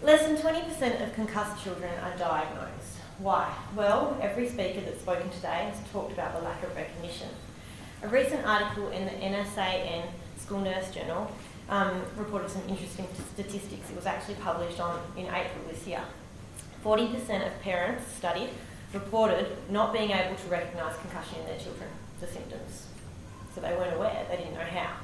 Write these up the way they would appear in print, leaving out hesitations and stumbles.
Less than 20% of concussed children are diagnosed. Why? Well, every speaker that's spoken today has talked about the lack of recognition. A recent article in the NSAN School Nurse Journal reported some interesting statistics. It was actually published in April this year. 40% of parents studied reported not being able to recognise concussion in their children, the symptoms. So they weren't aware, they didn't know how.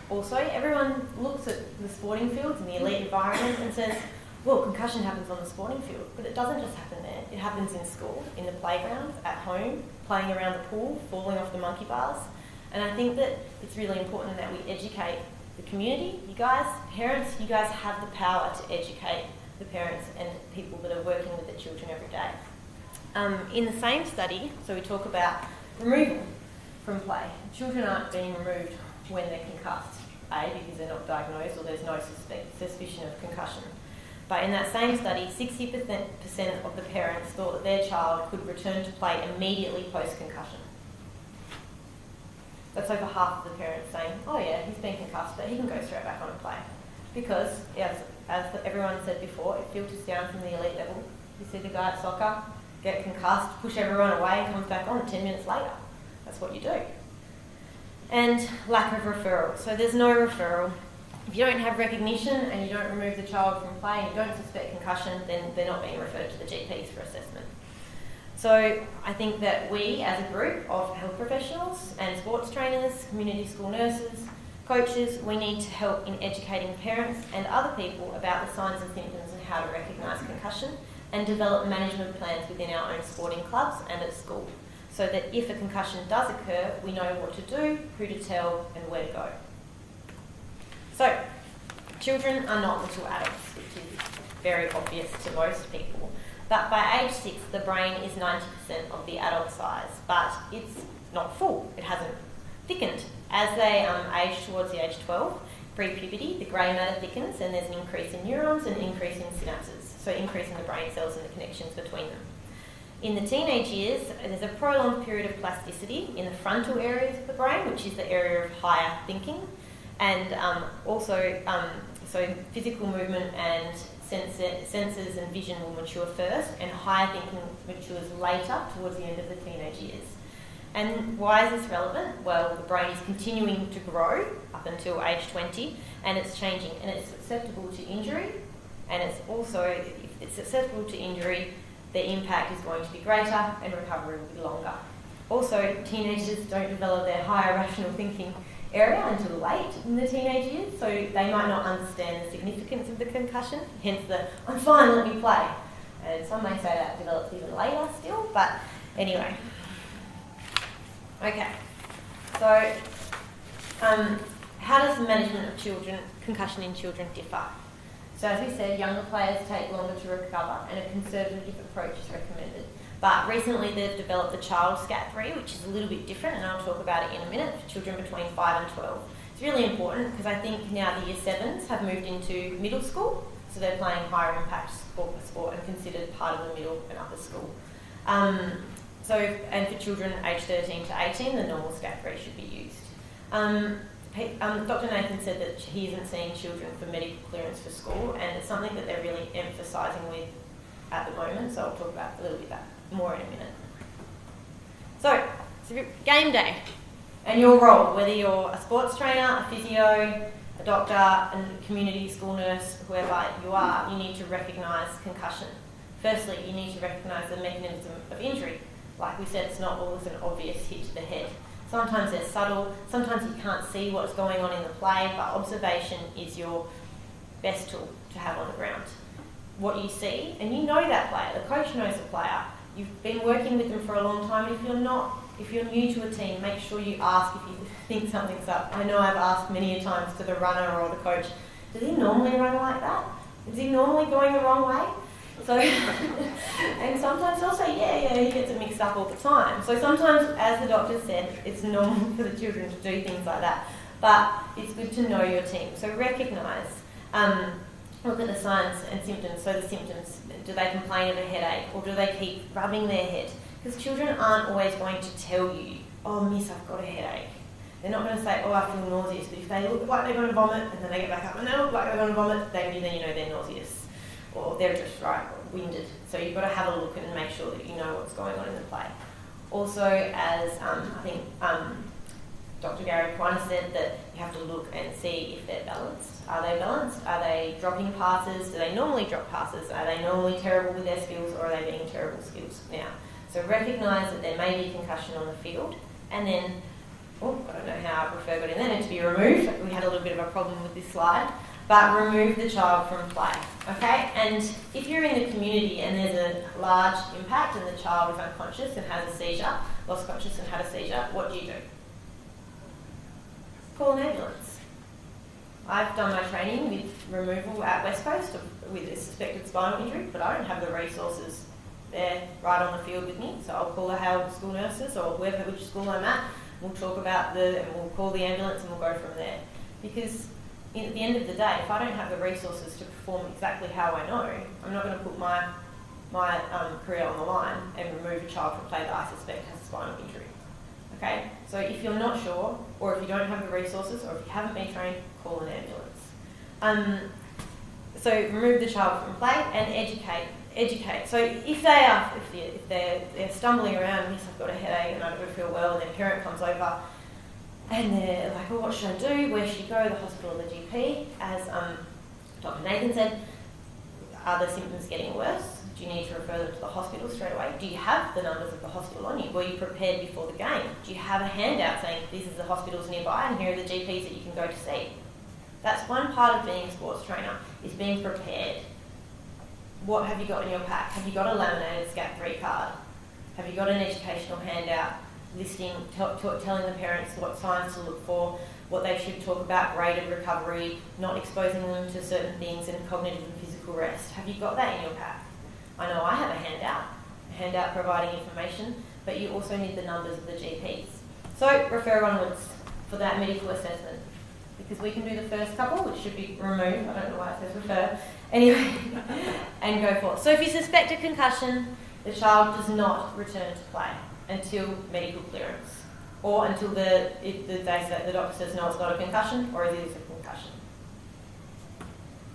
Also, everyone looks at the sporting fields and the elite environment and says, well, concussion happens on the sporting field, but it doesn't just happen there. It happens in school, in the playgrounds, at home, playing around the pool, falling off the monkey bars. And I think that it's really important that we educate the community. You guys, parents, you guys have the power to educate the parents and people that are working with the children every day. In the same study, so we talk about removal from play. Children aren't being removed when they're concussed, A, because they're not diagnosed or there's no suspicion of concussion. But in that same study, 60% of the parents thought that their child could return to play immediately post-concussion. That's over half of the parents saying, oh yeah, he's been concussed, but he can go straight back on and play. Because, as everyone said before, it filters down from the elite level. You see the guy at soccer get concussed, push everyone away and comes back on 10 minutes later. That's what you do. And lack of referral. So there's no referral. If you don't have recognition and you don't remove the child from play and you don't suspect concussion, then they're not being referred to the GPs for assessment. So I think that we, as a group of health professionals and sports trainers, community school nurses, coaches, we need to help in educating parents and other people about the signs and symptoms and how to recognise concussion and develop management plans within our own sporting clubs and at school, so that if a concussion does occur, we know what to do, who to tell, and where to go. So, children are not little adults, which is very obvious to most people. But by age 6, the brain is 90% of the adult size, but it's not full. It hasn't thickened. As they age towards the age 12, pre-puberty, the grey matter thickens and there's an increase in neurons and an increase in synapses, so increasing the brain cells and the connections between them. In the teenage years, there's a prolonged period of plasticity in the frontal areas of the brain, which is the area of higher thinking, and so physical movement and senses and vision will mature first, and higher thinking matures later towards the end of the teenage years. And why is this relevant? Well, the brain is continuing to grow up until age 20, and it's changing, and it's susceptible to injury, and it's also, if it's susceptible to injury, the impact is going to be greater and recovery will be longer. Also, teenagers don't develop their higher rational thinking area until late in the teenage years, so they might not understand the significance of the concussion, hence the, I'm fine, let me play. And some may say that develops even later still, but anyway. Okay, so how does the management of concussion in children differ? So as we said, younger players take longer to recover and a conservative approach is recommended. But recently they've developed the child SCAT3, which is a little bit different, and I'll talk about it in a minute, for children between 5 and 12. It's really important because I think now the year 7s have moved into middle school, so they're playing higher impact sport and considered part of the middle and upper school. And for children aged 13 to 18, the normal SCAT3 should be used. Dr. Nathan said that he isn't seeing children for medical clearance for school, and it's something that they're really emphasising with at the moment, so I'll talk about a little bit more in a minute. So, it's game day, and your role, whether you're a sports trainer, a physio, a doctor, a community school nurse, whoever you are, you need to recognise concussion. Firstly, you need to recognise the mechanism of injury. Like we said, it's not always an obvious hit to the head. Sometimes they're subtle, sometimes you can't see what's going on in the play, but observation is your best tool to have on the ground. What you see, and you know that player, the coach knows the player, you've been working with them for a long time. If you're new to a team, make sure you ask if you think something's up. I know I've asked many a times to the runner or the coach, does he normally run like that? Is he normally going the wrong way? So, and sometimes they'll say, yeah, he gets it mixed up all the time. So sometimes, as the doctor said, it's normal for the children to do things like that. But it's good to know your team. So recognise, look at the signs and symptoms. So the symptoms, do they complain of a headache or do they keep rubbing their head? Because children aren't always going to tell you, oh miss, I've got a headache. They're not going to say, oh, I feel nauseous, but if they look like they're going to vomit and then they get back up and they look like they're going to vomit, then you know they're nauseous or they're just winded. So you've got to have a look and make sure that you know what's going on in the play. Also, as I think Dr. Gary Kwana said, that you have to look and see if they're balanced. Are they balanced? Are they dropping passes? Do they normally drop passes? Are they normally terrible with their skills, or are they being terrible skills now? So recognise that there may be concussion on the field, and then, I don't know how refer got in there, needs to be removed. We had a little bit of a problem with this slide, but remove the child from play, okay? And if you're in the community and there's a large impact and the child is unconscious and has a seizure, lost conscious and had a seizure, what do? Call an ambulance. I've done my training with removal at West Coast with a suspected spinal injury, but I don't have the resources there right on the field with me, so I'll call the Howard school nurses or whoever, which school I'm at. We'll talk about and we'll call the ambulance and we'll go from there. Because at the end of the day, if I don't have the resources to perform exactly how I know, I'm not going to put my career on the line and remove a child from play that I suspect has a spinal injury. Okay? So if you're not sure, or if you don't have the resources, or if you haven't been trained, call an ambulance. So remove the child from play and educate. So if they're stumbling around, yes, I've got a headache and I don't feel well, and their parent comes over and they're like, oh, what should I do? Where should you go? The hospital or the GP? As Dr. Nathan said, are the symptoms getting worse? Do you need to refer them to the hospital straight away? Do you have the numbers of the hospital on you? Were you prepared before the game? Do you have a handout saying these are the hospitals nearby and here are the GPs that you can go to see? That's one part of being a sports trainer, is being prepared. What have you got in your pack? Have you got a laminated SCAT3 card? Have you got an educational handout listing, telling the parents what signs to look for, what they should talk about, graded recovery, not exposing them to certain things, and cognitive and physical rest? Have you got that in your pack? I know I have a handout providing information, but you also need the numbers of the GPs. So refer onwards for that medical assessment, because we can do the first couple, which should be removed. I don't know why it says refer. Anyway, and go forth. So if you suspect a concussion, the child does not return to play until medical clearance, or until the doctor says no, it's not a concussion, or it is a concussion.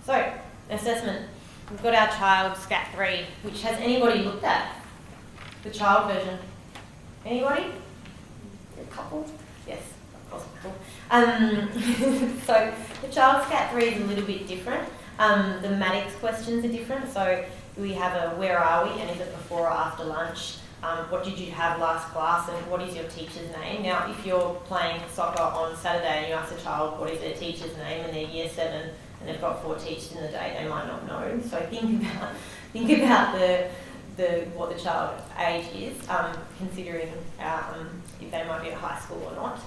So, assessment. We've got our child SCAT3, which has anybody looked at? The child version. Anybody? A couple? Yes, of course, a couple. So the child SCAT3 is a little bit different. The Maddox questions are different. So we have a where are we, and is it before or after lunch? What did you have last class, and what is your teacher's name? Now, if you're playing soccer on Saturday and you ask a child what is their teacher's name and they're year 7 and they've got 4 teachers in the day, they might not know. So think about what the child age is, considering if they might be at high school or not.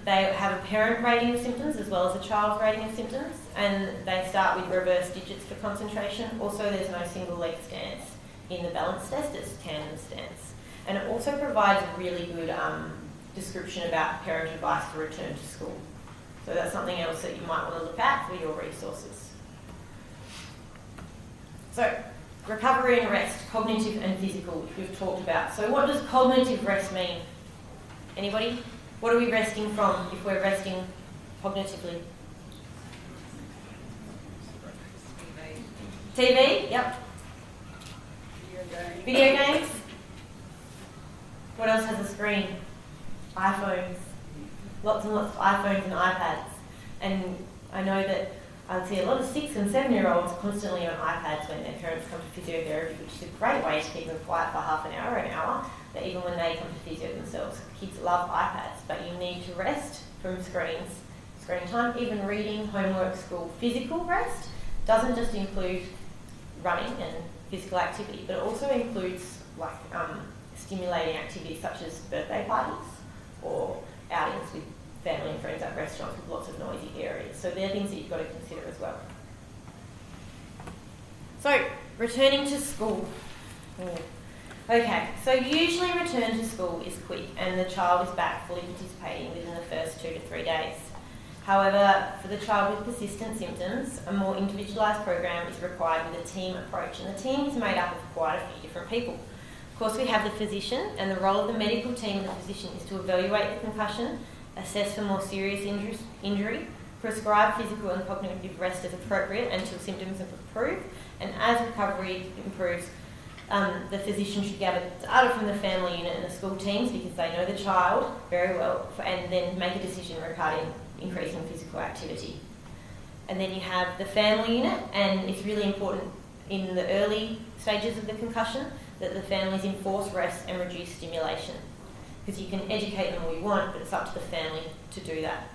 They have a parent rating of symptoms as well as a child's rating of symptoms, and they start with reverse digits for concentration. Also, there's no single leg stance in the balance test, it's tandem stance. And it also provides a really good description about parent advice for return to school. So that's something else that you might want to look at for your resources. So, recovery and rest, cognitive and physical, which we've talked about. So what does cognitive rest mean? Anybody? What are we resting from if we're resting cognitively? TV? Yep. Video games? What else has a screen? iPhones. Lots and lots of iPhones and iPads. And I know that I see a lot of 6 and 7-year-olds constantly on iPads when their parents come to physiotherapy, which is a great way to keep them quiet for half an hour, that even when they come to physio themselves. Kids love iPads, but you need to rest from screen time, even reading, homework, school. Physical rest doesn't just include running and physical activity, but it also includes like stimulating activities such as birthday parties or outings with family and friends at restaurants with lots of noisy areas. So they're things that you've got to consider as well. So, returning to school. Okay, so usually return to school is quick and the child is back fully participating within the first 2 to 3 days. However, for the child with persistent symptoms, a more individualised program is required with a team approach, and the team is made up of quite a few different people. Of course, we have the physician, and the role of the medical team and the physician is to evaluate the concussion assess for more serious injury, prescribe physical and cognitive rest as appropriate until symptoms improve, and as recovery improves, the physician should gather data from the family unit and the school teams because they know the child very well, and then make a decision regarding increasing physical activity. And then you have the family unit, and it's really important in the early stages of the concussion that the families enforce rest and reduce stimulation, because you can educate them all you want, but it's up to the family to do that.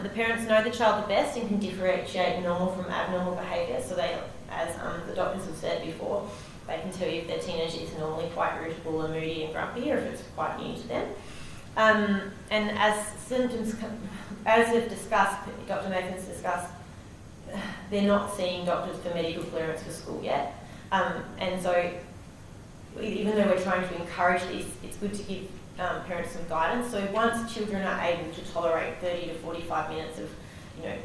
The parents know the child the best and can differentiate normal from abnormal behaviour, so they, as the doctors have said before, they can tell you if their teenager is normally quite irritable or moody and grumpy, or if it's quite new to them. And as symptoms, as we've discussed, Dr. Nathan's discussed, they're not seeing doctors for medical clearance for school yet. And so even though we're trying to encourage this, it's good to give parents some guidance. So once children are able to tolerate 30 to 45 minutes of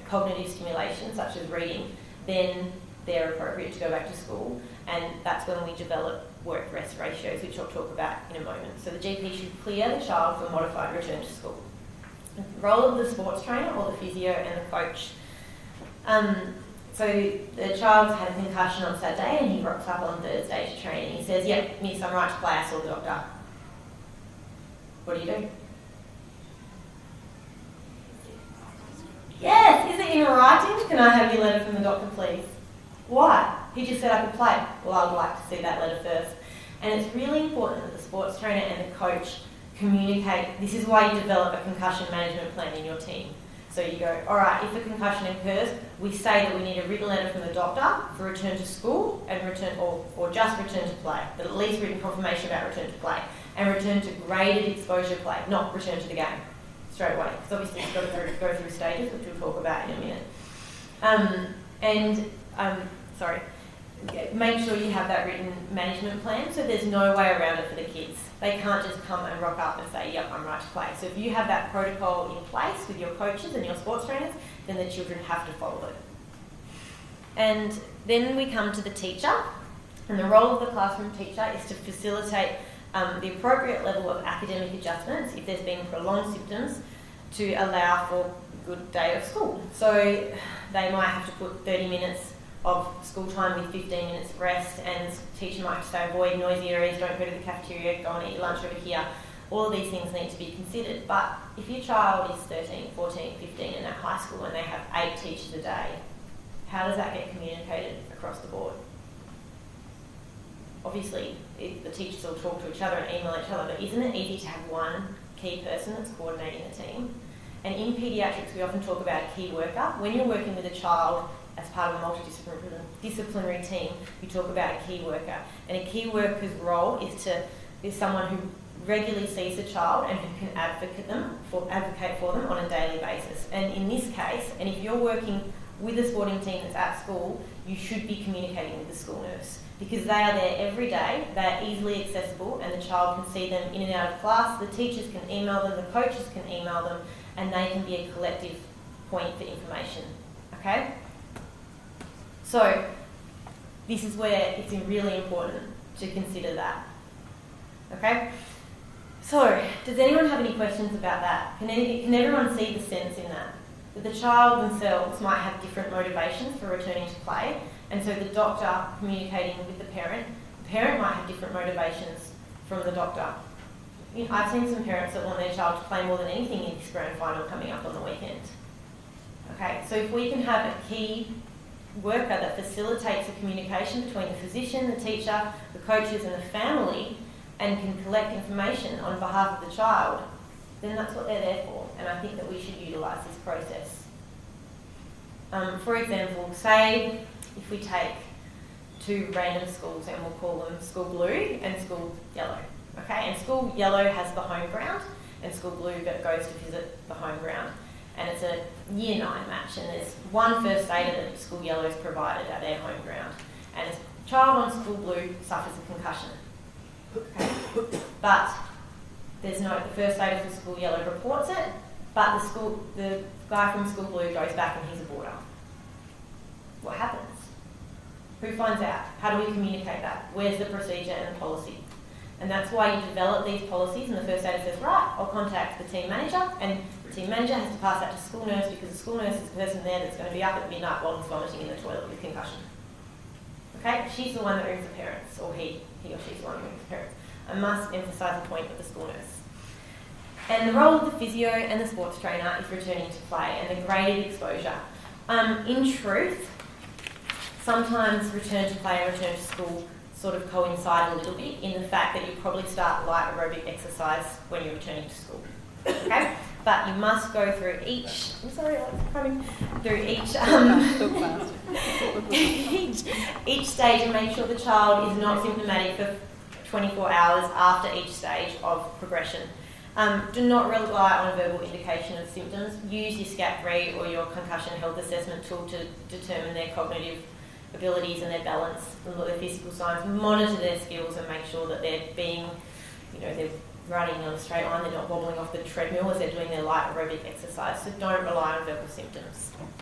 cognitive stimulation, such as reading, then they're appropriate to go back to school. And that's when we develop work-rest ratios, which I'll talk about in a moment. So the GP should clear the child for modified return to school. The role of the sports trainer or the physio and the coach. So the child's had a concussion on Saturday and he rocks up on Thursday to train. He says, "Yep, miss, I'm right to play, I saw the doctor." What do? Yes, is it in writing? Can I have your letter from the doctor, please? Why? He just said I could play. Well, I would like to see that letter first. And it's really important that the sports trainer and the coach communicate. This is why you develop a concussion management plan in your team. So you go, all right, if a concussion occurs, we say that we need a written letter from the doctor for return to school and return, or just return to play, but at least written confirmation about return to play, and return to graded exposure play, not return to the game straight away, because obviously you've got to go through stages, which we'll talk about in a minute. Make sure you have that written management plan, so there's no way around it for the kids. They can't just come and rock up and say, "Yep, I'm right to play." So if you have that protocol in place with your coaches and your sports trainers, then the children have to follow it. And then we come to the teacher, and the role of the classroom teacher is to facilitate the appropriate level of academic adjustments if there's been prolonged symptoms to allow for a good day of school. So they might have to put 30 minutes of school time with 15 minutes of rest, and teacher might say avoid noisy areas, don't go to the cafeteria, go and eat your lunch over here. All of these things need to be considered. But if your child is 13, 14, 15 and at high school and they have 8 teachers a day, how does that get communicated across the board? Obviously, the teachers will talk to each other and email each other, but isn't it easy to have one key person that's coordinating the team? And in paediatrics, we often talk about a key worker. When you're working with a child as part of a multidisciplinary team, you talk about a key worker. And a key worker's role is someone who regularly sees the child and who can advocate for them on a daily basis. And in this case, and if you're working with a sporting team that's at school, you should be communicating with the school nurse, because they are there every day, they are easily accessible, and the child can see them in and out of class, the teachers can email them, the coaches can email them, and they can be a collective point for information. Okay? So this is where it's really important to consider that. Okay? So, does anyone have any questions about that? Can everyone see the sense in that? That the child themselves might have different motivations for returning to play, and so the doctor communicating with the parent might have different motivations from the doctor. I've seen some parents that want their child to play more than anything in this grand final coming up on the weekend. Okay, so if we can have a key worker that facilitates the communication between the physician, the teacher, the coaches and the family, and can collect information on behalf of the child, then that's what they're there for, and I think that we should utilise this process. For example, say if we take 2 random schools and we'll call them School Blue and School Yellow. Okay, and School Yellow has the home ground and School Blue goes to visit the home ground. And it's a Year 9 match, and there's one first aider that School Yellow is provided at their home ground. And a child on School Blue suffers a concussion. Okay. But the first aider for School Yellow reports it, but the guy from School Blue goes back and he's a boarder. What happens? Who finds out? How do we communicate that? Where's the procedure and the policy? And that's why you develop these policies, and the first aider says, right, I'll contact the team manager, and the team manager has to pass that to the school nurse, because the school nurse is the person there that's going to be up at midnight while he's vomiting in the toilet with concussion. Okay, she's the one that rings the parents, or he or she's the one who rings the parents. I must emphasise the point of the school nurse. And the role of the physio and the sports trainer is returning to play and the graded exposure. In truth, sometimes return to play and return to school sort of coincide a little bit in the fact that you probably start light aerobic exercise when you're returning to school. Okay? But you must go through each, I'm sorry, Alex, coming through each stage and make sure the child is not symptomatic for 24 hours after each stage of progression. Do not rely on a verbal indication of symptoms. Use your SCAT-3 or your concussion health assessment tool to determine their cognitive abilities and their balance and their physical signs. Monitor their skills and make sure that they're being, they're running on a straight line, they're not wobbling off the treadmill as they're doing their light aerobic exercise. So don't rely on verbal symptoms.